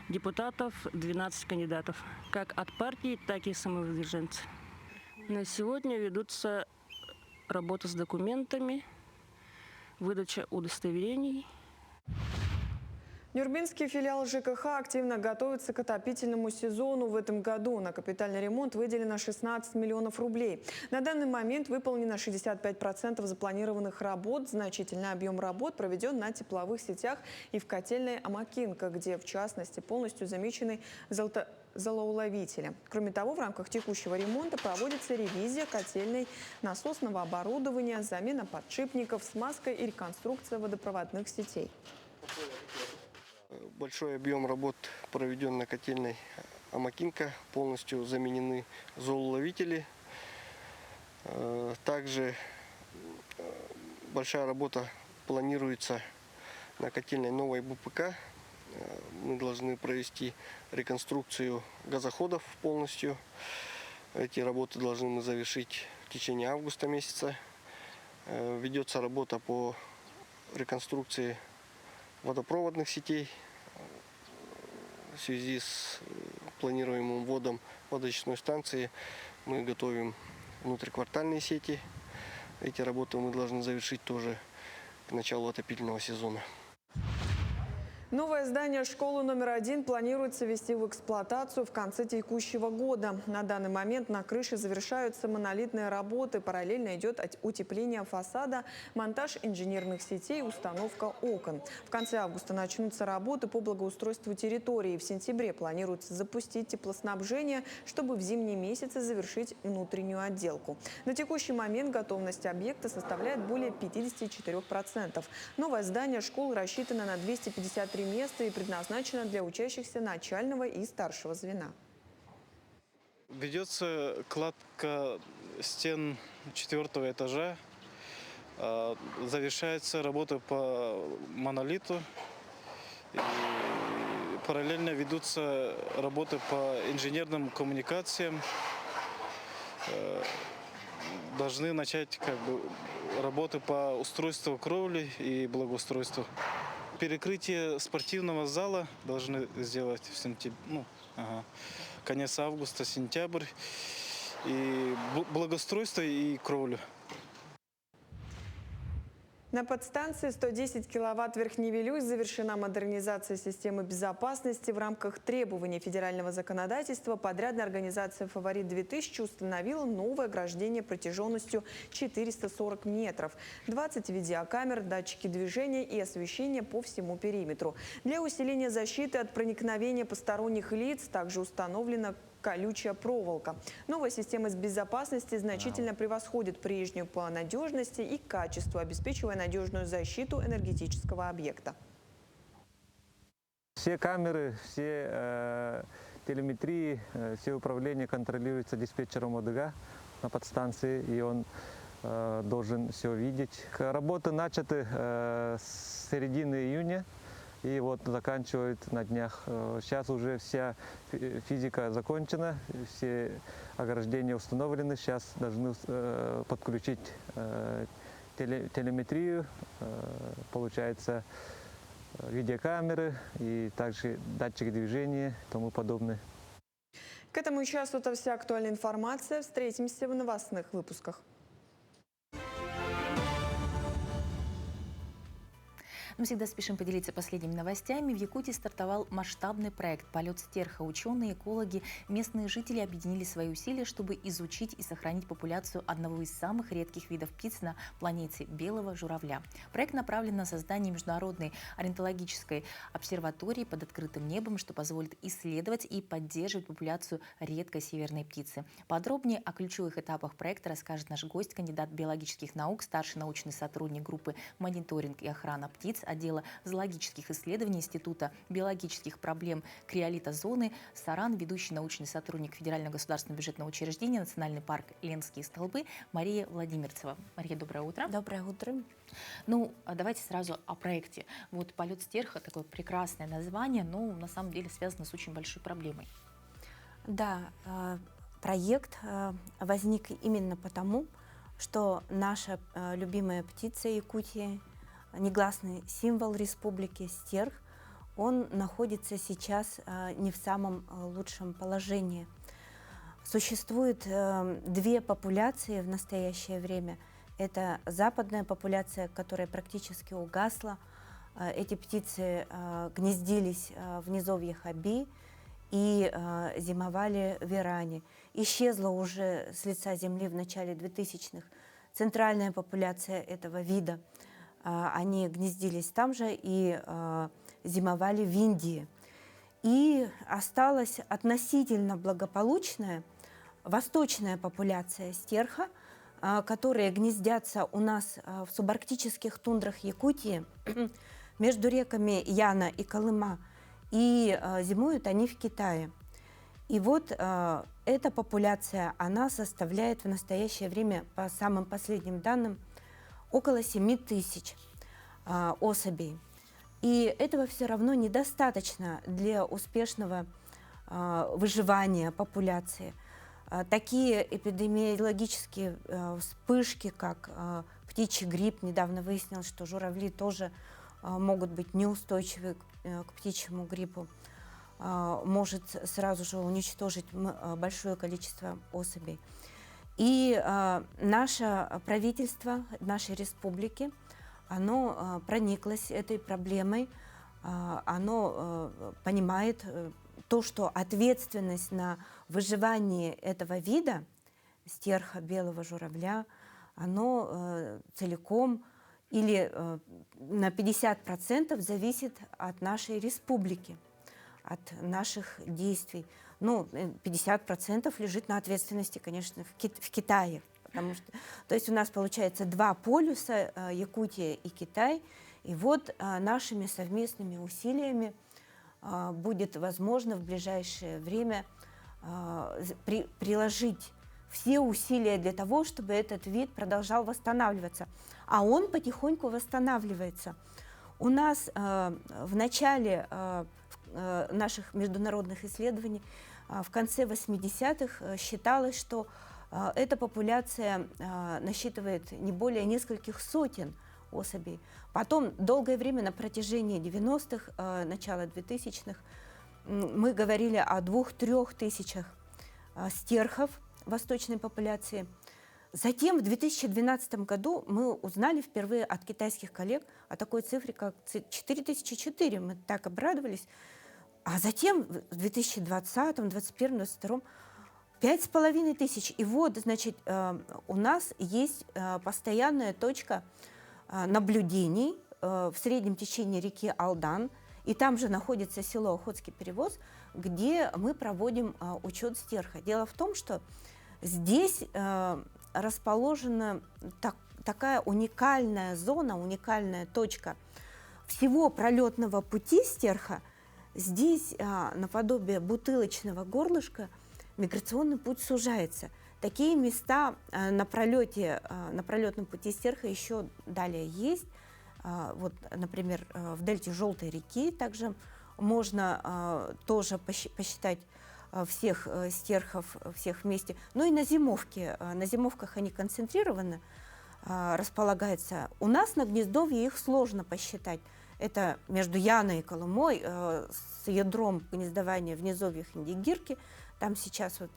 депутатов 12 кандидатов, как от партии, так и самовыдвиженцы. На сегодня ведутся работа с документами. выдача удостоверений. Нюрбинский филиал ЖКХ активно готовится к отопительному сезону. В этом году на капитальный ремонт выделено 16 миллионов рублей. На данный момент выполнено 65% запланированных работ. Значительный объем работ проведен на тепловых сетях и в котельной Амакинка, где, в частности, полностью замечены золоуловители. Кроме того, в рамках текущего ремонта проводится ревизия котельной, насосного оборудования, замена подшипников, смазка и реконструкция водопроводных сетей. Большой объем работ проведен на котельной Амакинка. Полностью заменены золоуловители. Также большая работа планируется на котельной новой БПК. Мы должны провести реконструкцию газоходов полностью. Эти работы должны мы завершить в течение августа месяца. Ведется работа по реконструкции водопроводных сетей. В связи с планируемым вводом водоочистной станции мы готовим внутриквартальные сети. Эти работы мы должны завершить тоже к началу отопительного сезона. Новое здание школы номер 1 планируется ввести в эксплуатацию в конце текущего года. На данный момент на крыше завершаются монолитные работы. Параллельно идет утепление фасада, монтаж инженерных сетей, установка окон. В конце августа начнутся работы по благоустройству территории. В сентябре планируется запустить теплоснабжение, чтобы в зимние месяцы завершить внутреннюю отделку. На текущий момент готовность объекта составляет более 54%. Новое здание школы рассчитано на 253 места и предназначено для учащихся начального и старшего звена. Ведется кладка стен 4-го этажа. Завершается работа по монолиту. И параллельно ведутся работы по инженерным коммуникациям. Должны начать работы по устройству кровли и благоустройству. Перекрытие спортивного зала должны сделать в сентябре, конец августа, сентябрь. И благоустройство и кровлю. На подстанции 110 киловатт Верхневилюй завершена модернизация системы безопасности. В рамках требований федерального законодательства подрядная организация «Фаворит-2000» установила новое ограждение протяженностью 440 метров, 20 видеокамер, датчики движения и освещение по всему периметру. Для усиления защиты от проникновения посторонних лиц также установлена колючая проволока. Новая система безопасности значительно превосходит прежнюю по надежности и качеству, обеспечивая надежную защиту энергетического объекта. Все камеры, все телеметрии, все управления контролируются диспетчером ОДГ на подстанции, и он должен все видеть. Работы начаты с середины июня. И вот заканчивают на днях. Сейчас уже вся физика закончена, все ограждения установлены. Сейчас должны подключить телеметрию, получается видеокамеры и также датчики движения и тому подобное. К этому часу это вся актуальная информация. Встретимся в новостных выпусках. Мы всегда спешим поделиться последними новостями. В Якутии стартовал масштабный проект «Полет стерха». Ученые, экологи, местные жители объединили свои усилия, чтобы изучить и сохранить популяцию одного из самых редких видов птиц на планете – белого журавля. Проект направлен на создание международной орнитологической обсерватории под открытым небом, что позволит исследовать и поддерживать популяцию редкой северной птицы. Подробнее о ключевых этапах проекта расскажет наш гость, кандидат биологических наук, старший научный сотрудник группы «Мониторинг и охрана птиц» отдела зоологических исследований Института биологических проблем криолитозоны «Саран», ведущий научный сотрудник Федерального государственного бюджетного учреждения «Национальный парк Ленские столбы» Мария Владимирцева. Мария, доброе утро. Доброе утро. Ну, давайте сразу о проекте. Вот «Полет стерха» — такое прекрасное название, но на самом деле связано с очень большой проблемой. Да, проект возник именно потому, что наша любимая птица Якутии, негласный символ республики стерх, он находится сейчас не в самом лучшем положении. Существует две популяции в настоящее время. Это западная популяция, которая практически угасла. Эти птицы гнездились в низовьях Аби и зимовали в Иране. Исчезла уже с лица земли в начале 2000-х центральная популяция этого вида. Они гнездились там же и зимовали в Индии. И осталась относительно благополучная восточная популяция стерха, которые гнездятся у нас в субарктических тундрах Якутии между реками Яна и Колыма, и зимуют они в Китае. И вот эта популяция, она составляет в настоящее время, по самым последним данным, около 7000 особей. И этого все равно недостаточно для успешного выживания популяции. Такие эпидемиологические вспышки, как птичий грипп, недавно выяснилось, что журавли тоже могут быть неустойчивы к птичьему гриппу, может сразу же уничтожить большое количество особей. И наше правительство нашей республики, оно прониклось этой проблемой, оно понимает то, что ответственность на выживание этого вида, стерха, белого журавля, оно целиком или на 50% зависит от нашей республики, от наших действий. Ну, 50% лежит на ответственности, конечно, в Китае. Потому что, то есть у нас получается два полюса, Якутия и Китай. И вот нашими совместными усилиями будет возможно в ближайшее время приложить все усилия для того, чтобы этот вид продолжал восстанавливаться. А он потихоньку восстанавливается. У нас в начале наших международных исследований, в конце 80-х, считалось, что эта популяция насчитывает не более нескольких сотен особей. Потом долгое время, на протяжении 90-х, начала 2000-х, мы говорили о 2-3 тысячах стерхов восточной популяции. Затем в 2012 году мы узнали впервые от китайских коллег о такой цифре, как 4004. Мы так обрадовались. А затем в 2020, 2021, 2022 5500. И вот, значит, у нас есть постоянная точка наблюдений в среднем течении реки Алдан. И там же находится село Охотский Перевоз, где мы проводим учет стерха. Дело в том, что здесь расположена такая уникальная зона, уникальная точка всего пролетного пути стерха. Здесь, наподобие бутылочного горлышка, миграционный путь сужается. Такие места на пролетном пути стерха еще далее есть. Вот, например, в дельте Желтой реки также можно тоже посчитать всех стерхов, всех вместе. Ну и на зимовке. На зимовках они концентрированно располагаются. У нас на гнездовье их сложно посчитать. Это между Яной и Колымой, с ядром гнездования в низовьях Индигирки. Там сейчас вот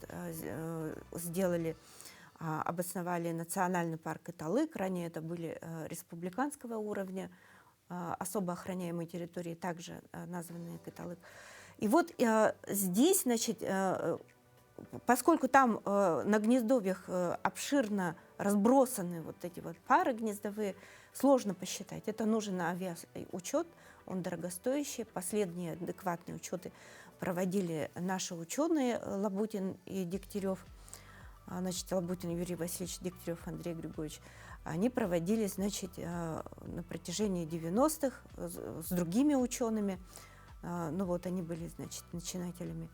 сделали, обосновали национальный парк Италык. Ранее это были республиканского уровня, особо охраняемые территории, также названные Италык. И вот здесь, значит, поскольку там на гнездовьях обширно разбросаны вот эти вот пары гнездовые, сложно посчитать. Это нужен авиаучет, он дорогостоящий. Последние адекватные учеты проводили наши ученые Лабутин и Дегтярев. Значит, Лабутин Юрий Васильевич, Дегтярев Андрей Григорьевич. Они проводили, значит, на протяжении 90-х с другими учеными. Ну вот они были, значит, начинателями,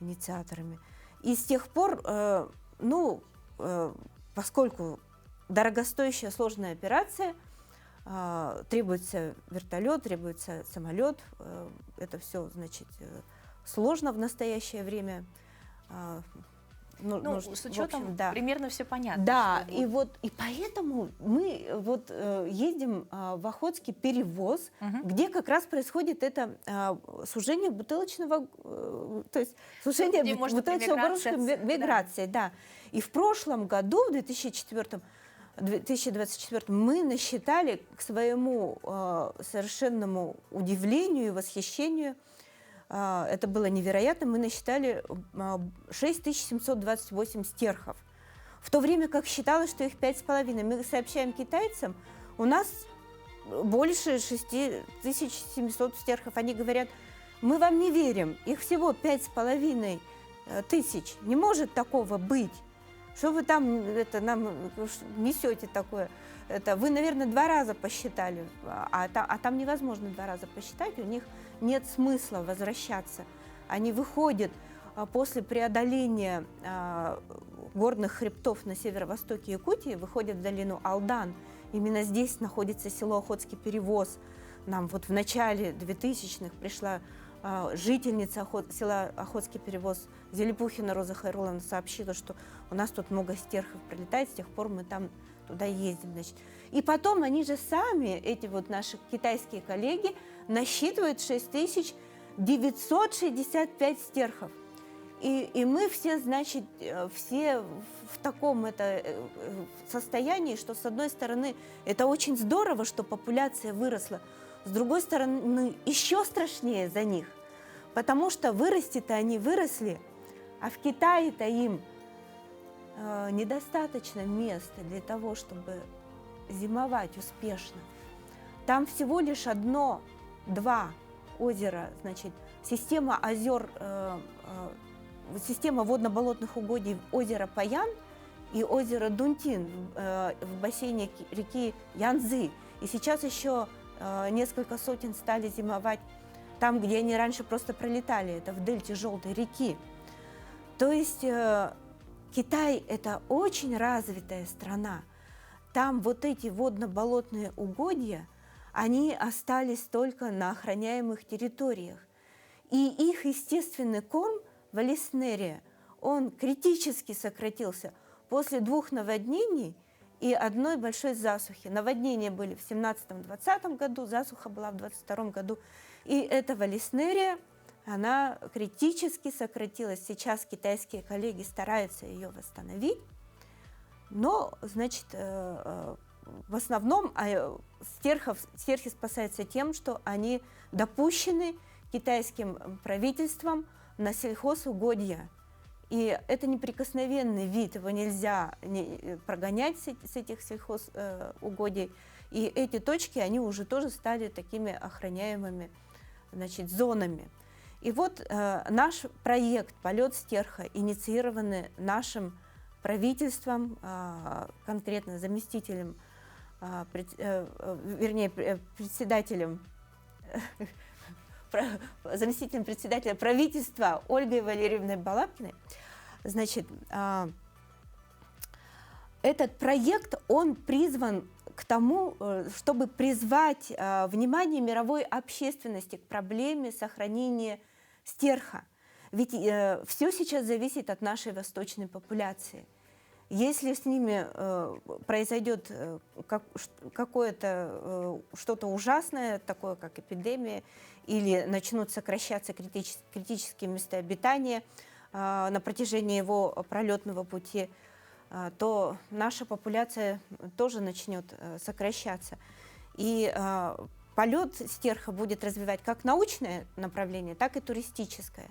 инициаторами. И с тех пор, поскольку дорогостоящая сложная операция, требуется вертолет, требуется самолет, это все, значит, сложно в настоящее время. С учетом, общем, да. Примерно все понятно. Да, и поэтому мы вот ездим в Охотский Перевоз, где как раз происходит это сужение бутылочного, то есть сужение бутылочного горлышка, миграция, да. И в прошлом году, в 2004, 2024 мы насчитали, к своему совершенному удивлению и восхищению, это было невероятно, мы насчитали 6728 стерхов. В то время как считалось, что их 5,5. Мы сообщаем китайцам, у нас больше 6700 стерхов. Они говорят, мы вам не верим, их всего 5,5 тысяч. Не может такого быть. Что вы там нам несете такое? Вы, наверное, 2 раза посчитали, а там невозможно 2 раза посчитать, у них нет смысла возвращаться. Они выходят после преодоления горных хребтов на северо-востоке Якутии, выходят в долину Алдан. Именно здесь находится село Охотский Перевоз. Нам вот в начале 2000-х пришла жительница села Охотский Перевоз Зелепухина Роза Хайруловна, сообщила, что у нас тут много стерхов прилетает, с тех пор мы там туда ездим. Значит. И потом они же сами, эти вот наши китайские коллеги, насчитывают 6965 стерхов. И мы все, значит, все в таком состоянии, что, с одной стороны, это очень здорово, что популяция выросла, с другой стороны, еще страшнее за них, потому что вырасти-то они выросли, а в Китае-то им недостаточно места для того, чтобы зимовать успешно. Там всего лишь 1-2 озера, значит, система озер, система водно-болотных угодий озера Паян и озеро Дунтин в бассейне реки Янцзы. И сейчас еще несколько сотен стали зимовать там, где они раньше просто пролетали, это в дельте Желтой реки. То есть Китай – это очень развитая страна. Там вот эти водно-болотные угодья, они остались только на охраняемых территориях. И их естественный корм Валиснерия, он критически сократился после 2 наводнений и 1 большой засухи. Наводнения были в 17-20 году, засуха была в 22 году. И эта Валиснерия, она критически сократилась. Сейчас китайские коллеги стараются ее восстановить. Но, значит, в основном стерхи спасаются тем, что они допущены китайским правительством на сельхозугодья. И это неприкосновенный вид, его нельзя прогонять с этих сельхозугодий. И эти точки, они уже тоже стали такими охраняемыми, значит, зонами. И вот наш проект «Полет стерха», инициированный нашим правительством, конкретно заместителем, заместителем председателя правительства Ольгой Валерьевной Балабкиной. Значит, этот проект, он призван к тому, чтобы призвать внимание мировой общественности к проблеме сохранения стерха. Ведь все сейчас зависит от нашей восточной популяции. Если с ними произойдет какое-то что-то ужасное, такое как эпидемия, или начнут сокращаться критические места обитания на протяжении его пролетного пути, то наша популяция тоже начнет сокращаться. И полет стерха будет развивать как научное направление, так и туристическое.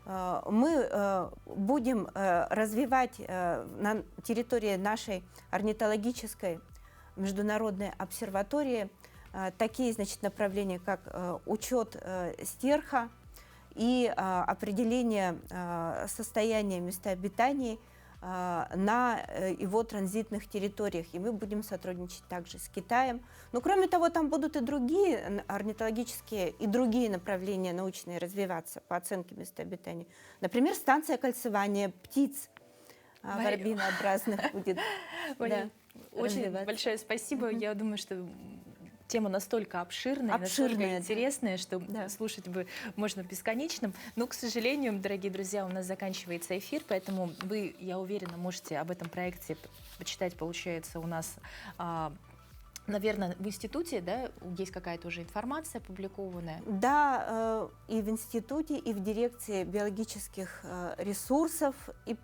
Мы будем развивать на территории нашей орнитологической международной обсерватории такие, значит, направления, как учет стерха и определение состояния места обитания на его транзитных территориях. И мы будем сотрудничать также с Китаем. Но кроме того, там будут и другие орнитологические и другие направления научные развиваться по оценке места обитания. Например, станция кольцевания птиц барбинообразных будет. Очень большое спасибо. Я думаю, что тема настолько обширная, настолько интересная, что слушать бы можно бесконечным. Но, к сожалению, дорогие друзья, у нас заканчивается эфир, поэтому вы, я уверена, можете об этом проекте почитать, получается, у нас, наверное, в институте, да, есть какая-то уже информация опубликованная? Да, и в институте, и в дирекции биологических ресурсов, и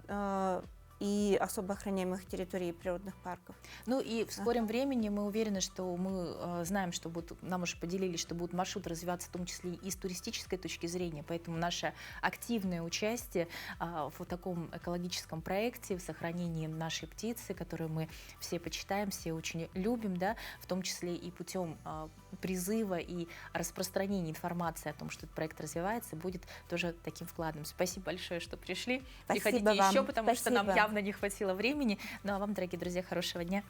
и особо охраняемых территорий и природных парков. Ну и в скором времени мы уверены, что мы знаем, что нам уже поделились, что будут маршруты развиваться в том числе и с туристической точки зрения, поэтому наше активное участие в таком экологическом проекте, в сохранении нашей птицы, которую мы все почитаем, все очень любим, да, в том числе и путем призыва и распространения информации о том, что этот проект развивается, будет тоже таким вкладом. Спасибо большое, что пришли. Спасибо Приходите вам. еще, потому что нам Спасибо. явно не хватило времени. Ну а вам, дорогие друзья, хорошего дня.